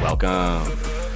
Welcome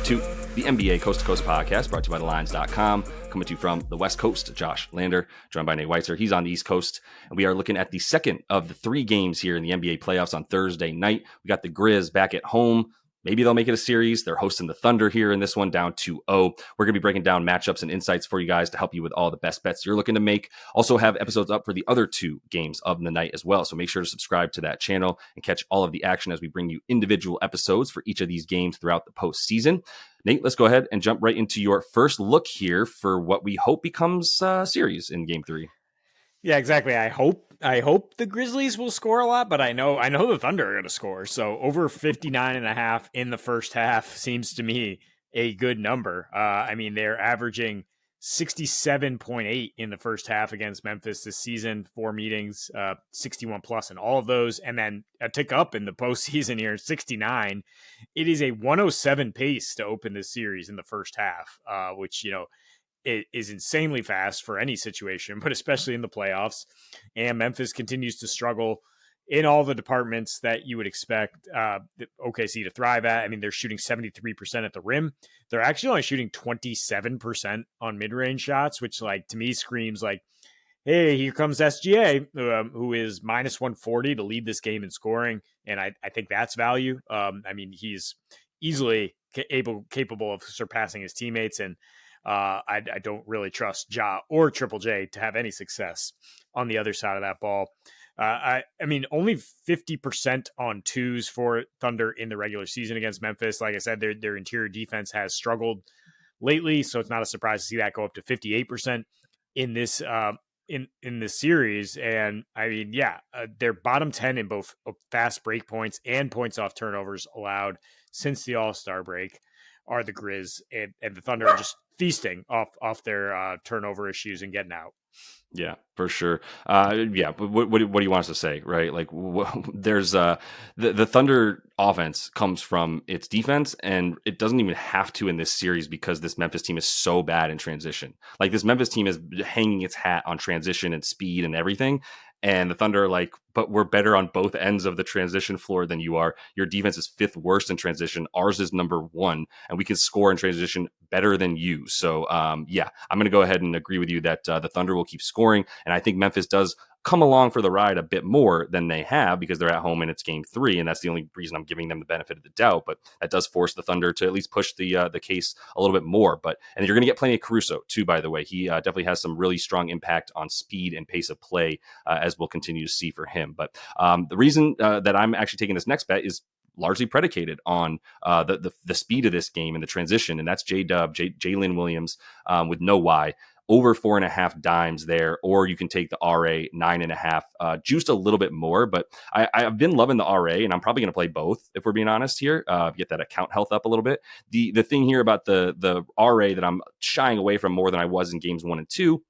to the NBA Coast to Coast podcast brought to you by thelines.com. Coming to you from the West Coast, Josh Lander, joined by Nate Weitzer. He's on the East Coast, and we are looking at the second of the three games here in the NBA playoffs on Thursday night. We got the Grizz back at home. Maybe they'll make it a series. They're hosting the Thunder here in this one, down 2-0. We're going to be breaking down matchups and insights for you guys to help you with all the best bets you're looking to make. Also have episodes up for the other two games of the night as well. So make sure to subscribe to that channel and catch all of the action as we bring you individual episodes for each of these games throughout the postseason. Nate, let's go ahead and jump right into your first look here for what we hope becomes a series in Game 3. Yeah, exactly. I hope the Grizzlies will score a lot, but I know the Thunder are going to score. So over 59.5 in the first half seems to me a good number. They're averaging 67.8 in the first half against Memphis this season, 4 meetings, 61 plus in all of those. And then a tick up in the postseason here, 69. It is a 107 pace to open this series in the first half, which, it is insanely fast for any situation, but especially in the playoffs. And Memphis continues to struggle in all the departments that you would expect OKC to thrive at. I mean, they're shooting 73% at the rim. They're actually only shooting 27% on mid-range shots, which, to me screams like, hey, here comes SGA, who is minus 140 to lead this game in scoring. And I think that's value. He's easily capable of surpassing his teammates, and I don't really trust Ja or Triple J to have any success on the other side of that ball. Only 50% on twos for Thunder in the regular season against Memphis. Like I said, their interior defense has struggled lately, so it's not a surprise to see that go up to 58% in this in this series. And they're bottom 10 in both fast break points and points off turnovers allowed since the All-Star break are the Grizz, and the Thunder are just feasting off their turnover issues and getting out. Yeah, for sure. But what do you want us to say, right? There's the Thunder offense comes from its defense, and it doesn't even have to in this series because this Memphis team is so bad in transition. Like, this Memphis team is hanging its hat on transition and speed and everything. And the Thunder are but we're better on both ends of the transition floor than you are. Your defense is 5th worst in transition. Ours is number 1, and we can score in transition better than you. So, I'm going to go ahead and agree with you that the Thunder will keep scoring. And I think Memphis does come along for the ride a bit more than they have because they're at home and it's Game 3, and that's the only reason I'm giving them the benefit of the doubt. But that does force the Thunder to at least push the case a little bit more. And you're going to get plenty of Caruso too, by the way. He definitely has some really strong impact on speed and pace of play, as we'll continue to see for him. But the reason that I'm actually taking this next bet is largely predicated on the speed of this game and the transition, and that's Jalen Williams with no Y. Over 4.5 dimes there, or you can take the RA 9.5, juiced a little bit more. But I've been loving the RA, and I'm probably going to play both if we're being honest here. Get that account health up a little bit. The thing here about the RA that I'm shying away from more than I was in games 1 and 2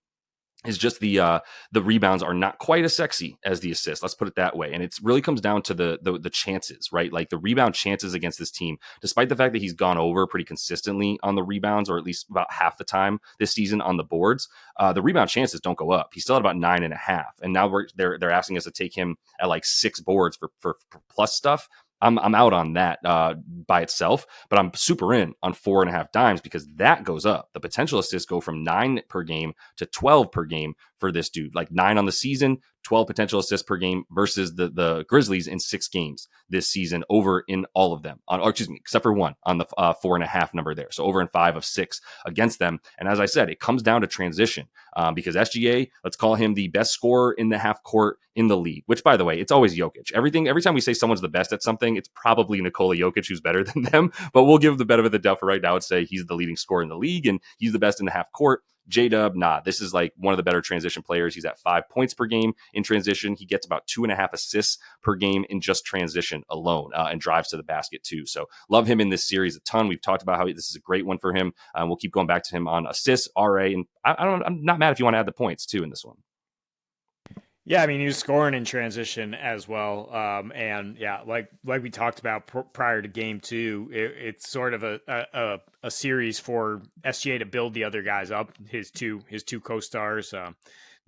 is just the rebounds are not quite as sexy as the assists. Let's put it that way. And it really comes down to the chances, right? Like, the rebound chances against this team, despite the fact that he's gone over pretty consistently on the rebounds, or at least about half the time this season on the boards, the rebound chances don't go up. He's still at about 9.5. And now they're asking us to take him at 6 boards for plus stuff. I'm out on that by itself, but I'm super in on 4.5 dimes because that goes up. The potential assists go from 9 per game to 12 per game for this dude. 9 on the season, 12 potential assists per game versus the Grizzlies in 6 games this season, over in all of them, except for 1 on the 4.5 number there. So over in 5 of 6 against them. And as I said, it comes down to transition because SGA, let's call him the best scorer in the half court in the league, which, by the way, it's always Jokic. Every time we say someone's the best at something, it's probably Nikola Jokic who's better than them, but we'll give the benefit of the doubt for right now and say he's the leading scorer in the league and he's the best in the half court. J-Dub, this is one of the better transition players. He's at 5 points per game in transition. He gets about 2.5 assists per game in just transition alone, and drives to the basket too. So love him in this series a ton. We've talked about how this is a great one for him. We'll keep going back to him on assists, RA, and I'm not mad if you want to add the points too in this one. Yeah, he was scoring in transition as well. Like we talked about prior to Game 2, it's sort of a series for SGA to build the other guys up, his two co-stars.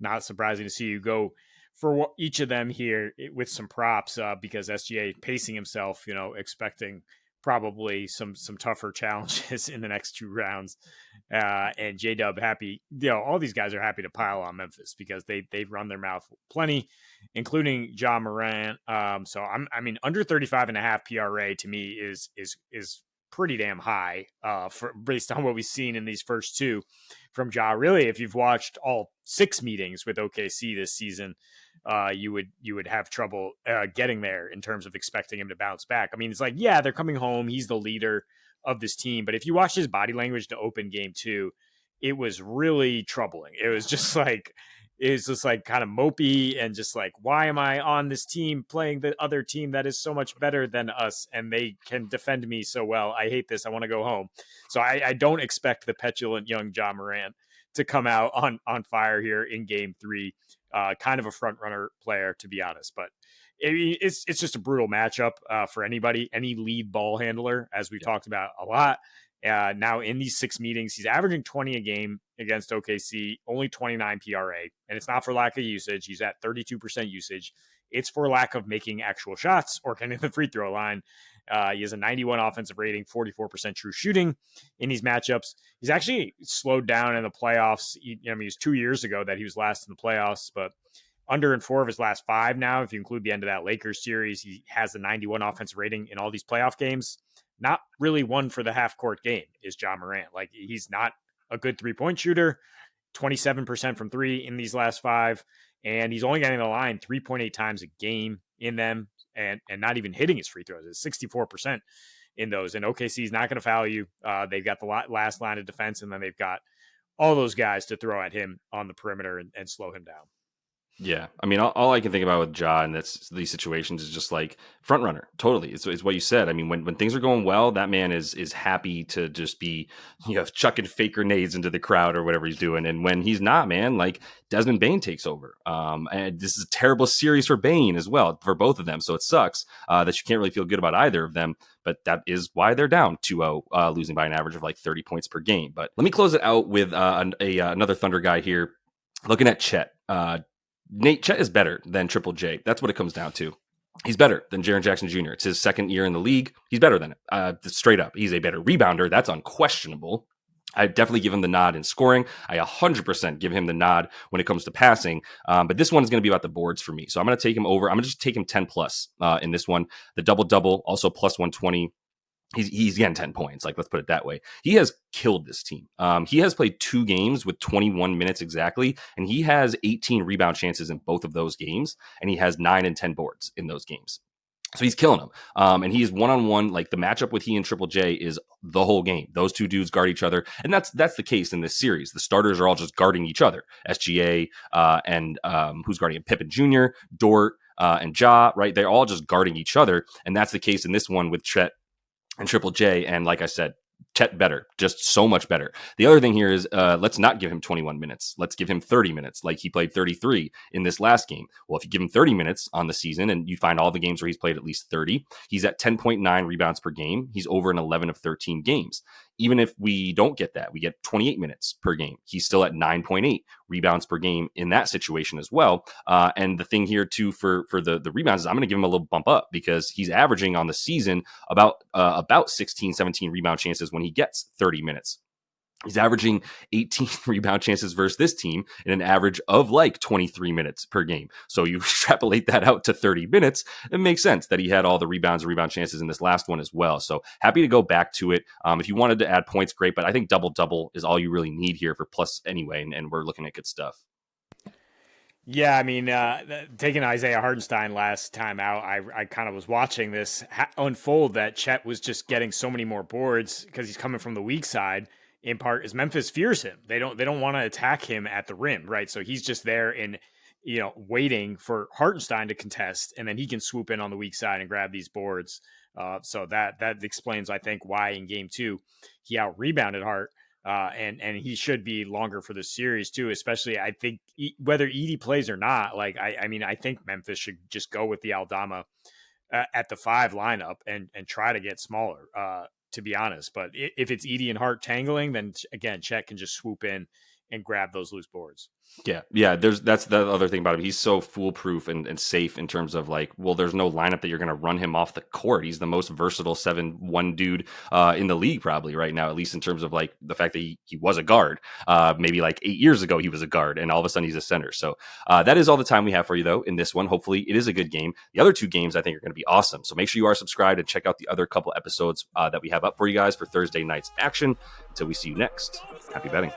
Not surprising to see you go for each of them here with some props because SGA pacing himself, expecting probably some tougher challenges in the next 2 rounds. And J Dub happy, all these guys are happy to pile on Memphis because they run their mouth plenty, including Ja Morant. So I mean, under 35.5 PRA to me is pretty damn high for based on what we've seen in these first two from Ja. Really, if you've watched all 6 meetings with OKC this season, you would have trouble getting there in terms of expecting him to bounce back. I mean, it's like, yeah, they're coming home. He's the leader of this team, but if you watch his body language to open game two, it was really troubling. It was just like kind of mopey and just like, why am I on this team playing the other team that is so much better than us and they can defend me so well? I hate this. I want to go home. So I don't expect the petulant young Ja Morant to come out on fire here in game three. Kind of a front runner player, to be honest, but it's just a brutal matchup for anybody, any lead ball handler, as we've talked about a lot. Now in these 6 meetings, he's averaging 20 a game against OKC, only 29 PRA, and it's not for lack of usage. He's at 32% usage. It's for lack of making actual shots or getting the free throw line. He has a 91 offensive rating, 44% true shooting in these matchups. He's actually slowed down in the playoffs. It was 2 years ago that he was last in the playoffs, but under in 4 of his last 5 now. If you include the end of that Lakers series, he has a 91 offensive rating in all these playoff games. Not really one for the half court game is Ja Morant. Like, he's not a good 3-point shooter, 27% from 3 in these last 5. And he's only getting the line 3.8 times a game in them and not even hitting his free throws. It's 64% in those. And OKC is not going to foul you. They've got the last line of defense, and then they've got all those guys to throw at him on the perimeter and slow him down. Yeah, I mean, all I can think about with Ja in these situations is just like front runner. Totally, it's what you said. I mean, when things are going well, that man is happy to just be, chucking fake grenades into the crowd or whatever he's doing. And when he's not, man, like Desmond Bane takes over. And this is a terrible series for Bane as well, for both of them. So it sucks that you can't really feel good about either of them. But that is why they're down 2-0, losing by an average of like 30 points per game. But let me close it out with another Thunder guy here. Looking at Chet. Nate, Chet is better than Triple J. That's what it comes down to. He's better than Jaren Jackson Jr. It's his second year in the league. He's better than it. Straight up. He's a better rebounder. That's unquestionable. I definitely give him the nod in scoring. I 100% give him the nod when it comes to passing. But this one is going to be about the boards for me. So I'm going to take him over. I'm going to just take him 10 plus in this one. The double-double, also plus 120. He's getting 10 points. Like, let's put it that way. He has killed this team. He has played 2 games with 21 minutes exactly, and he has 18 rebound chances in both of those games, and he has 9 and 10 boards in those games. So he's killing them. And he is one-on-one. Like, the matchup with he and Triple J is the whole game. Those two dudes guard each other. And that's the case in this series. The starters are all just guarding each other. SGA and who's guarding him? Pippen Jr., Dort, and Ja, right? They're all just guarding each other. And that's the case in this one with Chet and Triple J. And like I said, Chet better, just so much better. The other thing here is let's not give him 21 minutes. Let's give him 30 minutes like he played 33 in this last game. Well, if you give him 30 minutes on the season and you find all the games where he's played at least 30, he's at 10.9 rebounds per game. He's over in 11 of 13 games. Even if we don't get that, we get 28 minutes per game. He's still at 9.8 rebounds per game in that situation as well. And the thing here too for the rebounds is I'm going to give him a little bump up because he's averaging on the season about 16, 17 rebound chances when he gets 30 minutes. He's averaging 18 rebound chances versus this team in an average of like 23 minutes per game. So you extrapolate that out to 30 minutes, it makes sense that he had all the rebounds and rebound chances in this last one as well. So happy to go back to it. If you wanted to add points, great, but I think double-double is all you really need here for plus anyway, and we're looking at good stuff. Yeah, I mean, taking Isaiah Hartenstein last time out, I kind of was watching this unfold that Chet was just getting so many more boards because he's coming from the weak side. In part, is Memphis fears him. They don't want to attack him at the rim, right? So he's just there and waiting for Hartenstein to contest, and then he can swoop in on the weak side and grab these boards. So that explains, I think, why in game 2 he out rebounded Hart. And he should be longer for the series too, especially I think whether Edey plays or not. Like, I mean, I think Memphis should just go with the Aldama at the 5 lineup and try to get smaller, to be honest. But if it's Edey and Hart tangling, then again, Chet can just swoop in and grab those loose boards. Yeah. That's the other thing about him. He's so foolproof and safe in terms of like, well, there's no lineup that you're going to run him off the court. He's the most versatile 7-1 dude in the league probably right now, at least in terms of like the fact that he was a guard. Maybe like 8 years ago he was a guard, and all of a sudden he's a center. So that is all the time we have for you though in this one. Hopefully it is a good game. The other 2 games I think are going to be awesome. So make sure you are subscribed and check out the other couple episodes that we have up for you guys for Thursday night's action. Until we see you next, happy betting.